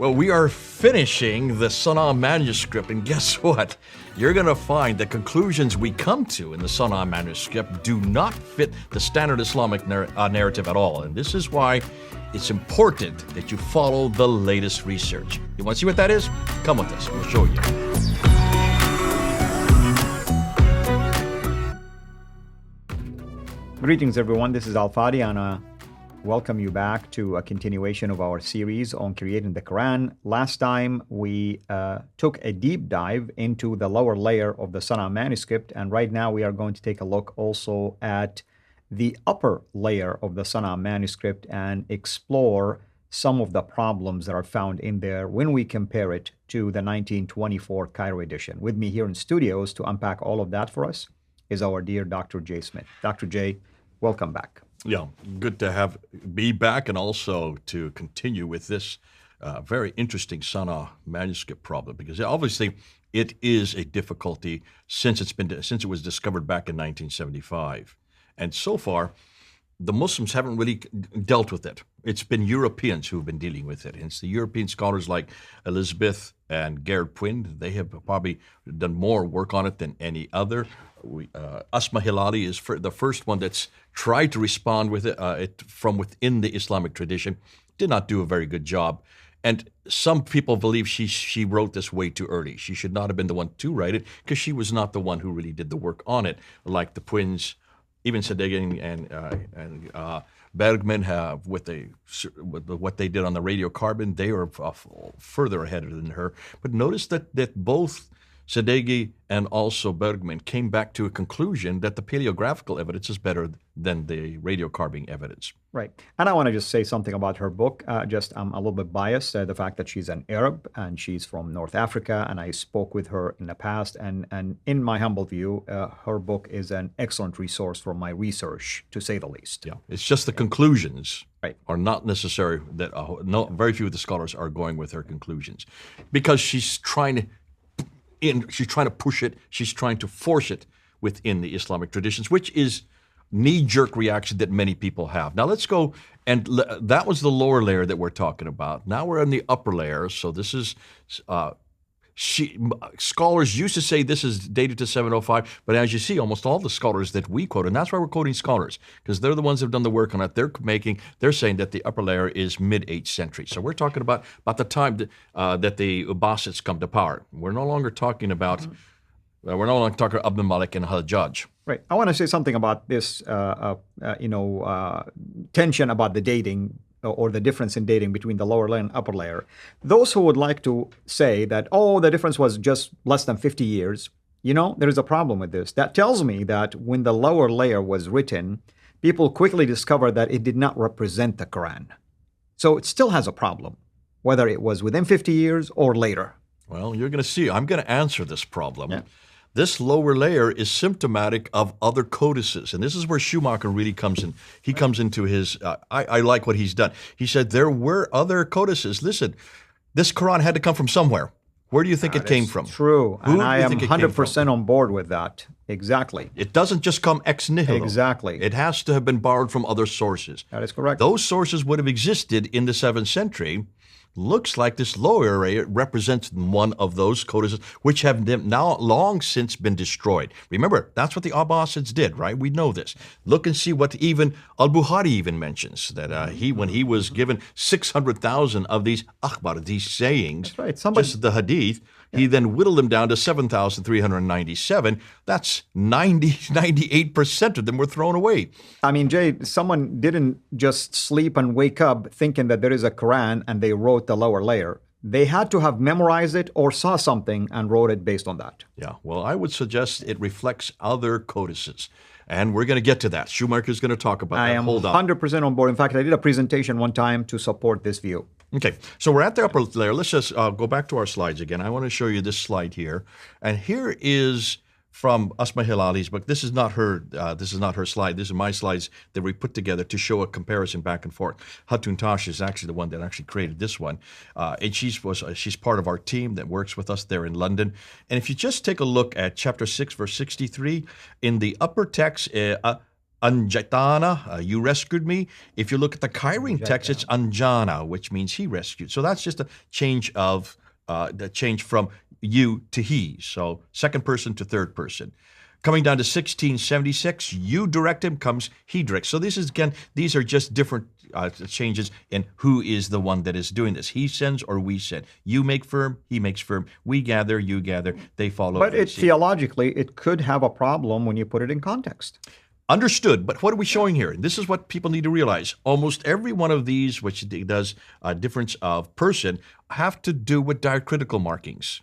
Well, we are finishing the Sana'a manuscript, and guess what? You're going to find the conclusions we come to in the Sana'a manuscript do not fit the Standard Islamic narrative at all, and this is why it's important that you follow the latest research. You want to see what that is? Come with us. We'll show you. Greetings, everyone. This is Fadi, and I welcome you back to a continuation of our series on creating the Qur'an. Last time, we took a deep dive into the lower layer of the Sana'a manuscript, and right now we are going to take a look also at the upper layer of the Sana'a manuscript and explore some of the problems that are found in there when we compare it to the 1924 Cairo edition. With me here in studios to unpack all of that for us is our dear Dr. J. Smith. Dr. J, welcome back. Yeah, good to be back and also to continue with this very interesting Sana'a manuscript problem, because obviously it is a difficulty since it was discovered back in 1975. And so far, the Muslims haven't really dealt with it. It's been Europeans who have been dealing with it. And it's the European scholars like Elizabeth and Gerard Puyn. They have probably done more work on it than any other. Asma Hilali is the first one that's tried to respond with it from within the Islamic tradition. Did not do a very good job. And some people believe she wrote this way too early. She should not have been the one to write it because she was not the one who really did the work on it, like the Puyns. Even Sadeghi and Bergman have with what they did on the radiocarbon, they are further ahead than her. But notice that both Sadeghi and also Bergman came back to a conclusion that the paleographical evidence is better than the radiocarbon evidence. Right. And I want to just say something about her book. I'm a little bit biased, the fact that she's an Arab and she's from North Africa, and I spoke with her in the past. And in my humble view, her book is an excellent resource for my research, to say the least. Yeah, it's just the conclusions are not necessary. That very few of the scholars are going with her conclusions because she's trying to push it, she's trying to force it within the Islamic traditions, which is knee-jerk reaction that many people have. Now let's go, and that was the lower layer that we're talking about. Now we're in the upper layer, so this is, scholars used to say this is dated to 705, but as you see, almost all the scholars that we quote, and that's why we're quoting scholars, because they're the ones that have done the work on it, they're saying that the upper layer is mid-8th century. So we're talking about the time that the Abbasids come to power. We're no longer talking about, Abd al-Malik and Hajjaj. Right. I want to say something about this, tension about the dating or the difference in dating between the lower layer and upper layer. Those who would like to say that, the difference was just less than 50 years, there is a problem with this. That tells me that when the lower layer was written, people quickly discovered that it did not represent the Quran. So it still has a problem, whether it was within 50 years or later. Well, you're going to see. I'm going to answer this problem. Yeah. This lower layer is symptomatic of other codices. And this is where Schumacher really comes in. He comes into his, I like what he's done. He said there were other codices. Listen, this Quran had to come from somewhere. Where do you think it came from? True. And I am 100% on board with that. Exactly. It doesn't just come ex nihilo. Exactly. It has to have been borrowed from other sources. That is correct. Those sources would have existed in the 7th century. Looks like this lower area represents one of those codices, which have now long since been destroyed. Remember, that's what the Abbasids did, right? We know this. Look and see what even Al-Bukhari even mentions, that when he was given 600,000 of these akhbar, these sayings, just the hadith, he then whittled them down to 7,397. That's 98% of them were thrown away. I mean, Jay, someone didn't just sleep and wake up thinking that there is a Quran and they wrote the lower layer. They had to have memorized it or saw something and wrote it based on that. Yeah, well, I would suggest it reflects other codices. And we're going to get to that. Schumacher is going to talk about that. I am 100% on board. In fact, I did a presentation one time to support this view. Okay, so we're at the upper layer. Let's just go back to our slides again. I want to show you this slide here. And here is from Asma Hilali's book. This is not her slide. This is my slides that we put together to show a comparison back and forth. Hatun Tash is actually the one that actually created this one. And she's part of our team that works with us there in London. And if you just take a look at chapter 6, verse 63, in the upper text, Anjatana, you rescued me. If you look at the Kyrene text, it's Anjana, which means he rescued. So that's just a change of the change from you to he. So second person to third person. Coming down to 1676, you direct him, comes he directs. So this is, again, these are just different changes in who is the one that is doing this. He sends or we send. You make firm, he makes firm. We gather, you gather, they follow. But theologically, it could have a problem when you put it in context. Understood, but what are we showing here? This is what people need to realize. Almost every one of these, which does a difference of person, have to do with diacritical markings.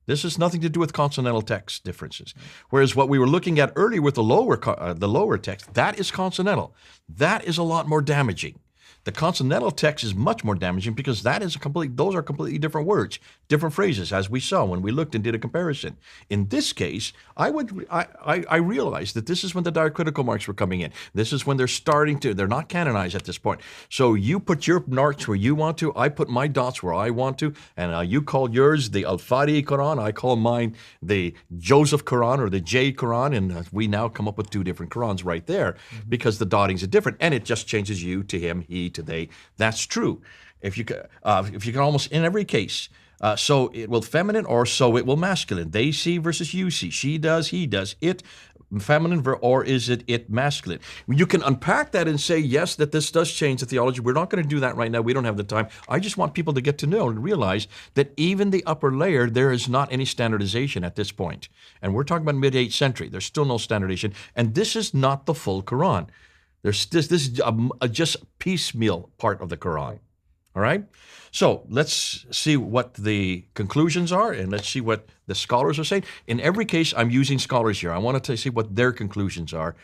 This has nothing to do with consonantal text differences. Whereas what we were looking at earlier with the lower text, that is consonantal. That is a lot more damaging. The consonantal text is much more damaging because those are completely different words, different phrases, as we saw when we looked and did a comparison. In this case, I realized that this is when the diacritical marks were coming in. This is when they're not canonized at this point. So you put your marks where you want to, I put my dots where I want to, and you call yours the Al-Fadi Qur'an, I call mine the Joseph Qur'an or the J Qur'an, and we now come up with two different Qur'ans right there because the dottings are different, and it just changes you to him, he to they. That's true. If you can almost in every case, so it will feminine or so it will masculine. They see versus you see. She does, he does. It feminine or is it masculine? You can unpack that and say, yes, that this does change the theology. We're not going to do that right now. We don't have the time. I just want people to get to know and realize that even the upper layer, there is not any standardization at this point. And we're talking about mid-8th century. There's still no standardization. And this is not the full Quran. This is just a piecemeal part of the Quran. All right? So let's see what the conclusions are, and let's see what the scholars are saying. In every case, I'm using scholars here. I want to see what their conclusions are.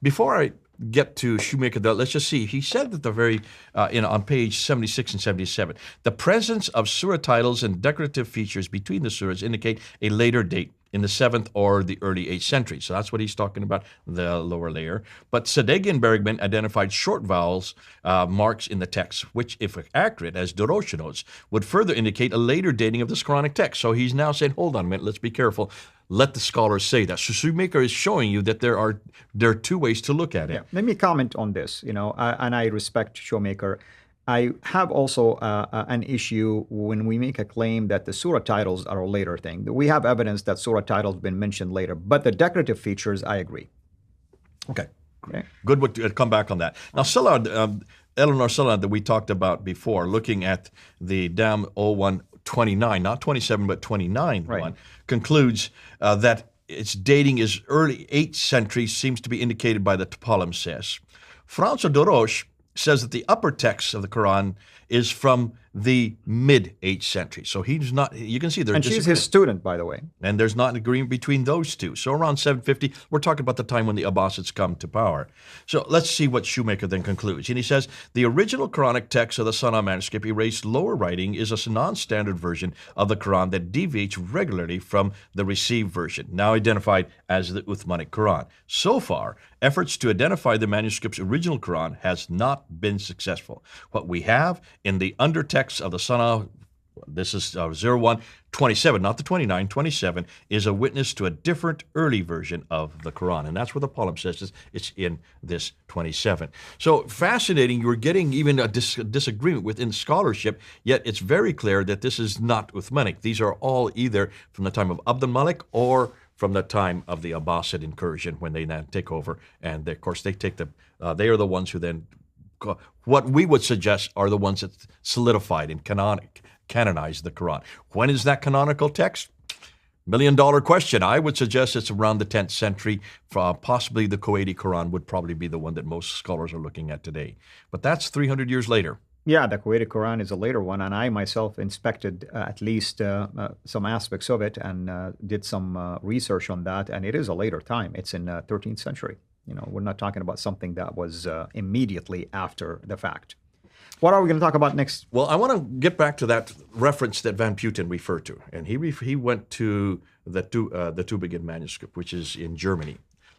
Before I get to Shoemaker, though, let's just see. He said that on page 76 and 77, the presence of surah titles and decorative features between the surahs indicate a later date in the 7th or the early 8th century. So that's what he's talking about, the lower layer. But Sadeghi and Bergman identified short vowels marks in the text, which, if accurate, as Dorosh notes, would further indicate a later dating of this Quranic text. So he's now saying, hold on a minute, let's be careful. Let the scholars say that. So Shoemaker is showing you that there are two ways to look at it. Yeah. Let me comment on this, and I respect Shoemaker. I have also an issue when we make a claim that the surah titles are a later thing. We have evidence that surah titles have been mentioned later, but the decorative features, I agree. Okay. Good to come back on that. Now, Eleanor Szilard, that we talked about before, looking at the DAM 0129, not 27, but 29 one, concludes that its dating is early 8th century, seems to be indicated by the Palimpsest. François Dorosh says that the upper text of the Quran is from the mid-8th century. So he's not, you can see there's... And she's his student, by the way. And there's not an agreement between those two. So around 750, we're talking about the time when the Abbasids come to power. So let's see what Shoemaker then concludes. And he says, the original Quranic text of the Sana'a manuscript, erased lower writing, is a non-standard version of the Quran that deviates regularly from the received version, now identified as the Uthmanic Quran. So far, efforts to identify the manuscript's original Quran has not been successful. What we have in the undertext of the Sana'a, this is 0127, not the 29, 27, is a witness to a different early version of the Quran. And that's where the Palimpsest is. It's in this 27. So fascinating. You're getting even a disagreement within scholarship, yet it's very clear that this is not Uthmanic. These are all either from the time of Abd al-Malik or from the time of the Abbasid incursion when they then take over. And of course, they are the ones who then, what we would suggest are the ones that solidified and canonized the Quran. When is that canonical text? $1 million question. I would suggest it's around the 10th century. Possibly the Kuwaiti Quran would probably be the one that most scholars are looking at today. But that's 300 years later. Yeah, the Kuwaiti Quran is a later one, and I myself inspected at least some aspects of it and did some research on that, and it is a later time. It's in 13th century. We're not talking about something that was immediately after the fact. What are we going to talk about next? Well, I want to get back to that reference that Van Putten referred to, and he went to the Tübingen manuscript, which is in Germany.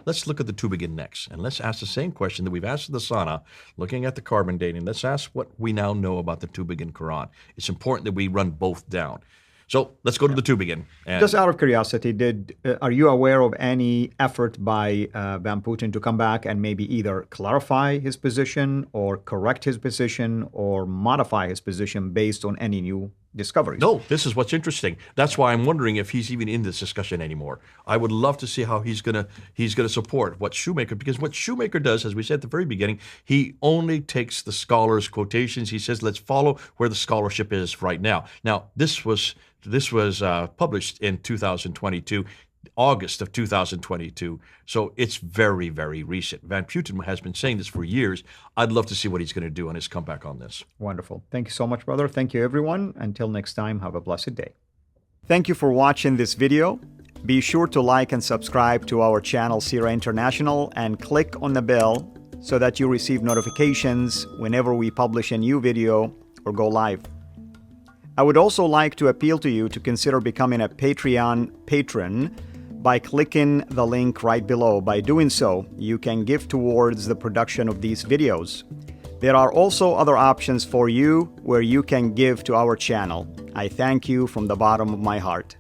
Let's look at the Tübingen next, and let's ask the same question that we've asked the Sana'a, looking at the carbon dating. Let's ask what we now know about the Tübingen Quran. It's important that we run both down. So let's go to the tube again. And Just out of curiosity, are you aware of any effort by Van Putten to come back and maybe either clarify his position or correct his position or modify his position based on any new discoveries? no, this is what's interesting. That's why I'm wondering if he's even in this discussion anymore. I would love to see how he's gonna support what Shoemaker, because what Shoemaker does, as we said at the very beginning, he only takes the scholars' quotations. He says, let's follow where the scholarship is right now. Now, this was published in 2022, August of 2022. So it's very, very recent. Van Putten has been saying this for years. I'd love to see what he's going to do on his comeback on this. Wonderful. Thank you so much, brother. Thank you, everyone. Until next time, have a blessed day. Thank you for watching this video. Be sure to like and subscribe to our channel, CIRA International, and click on the bell so that you receive notifications whenever we publish a new video or go live. I would also like to appeal to you to consider becoming a Patreon patron by clicking the link right below. By doing so, you can give towards the production of these videos. There are also other options for you where you can give to our channel. I thank you from the bottom of my heart.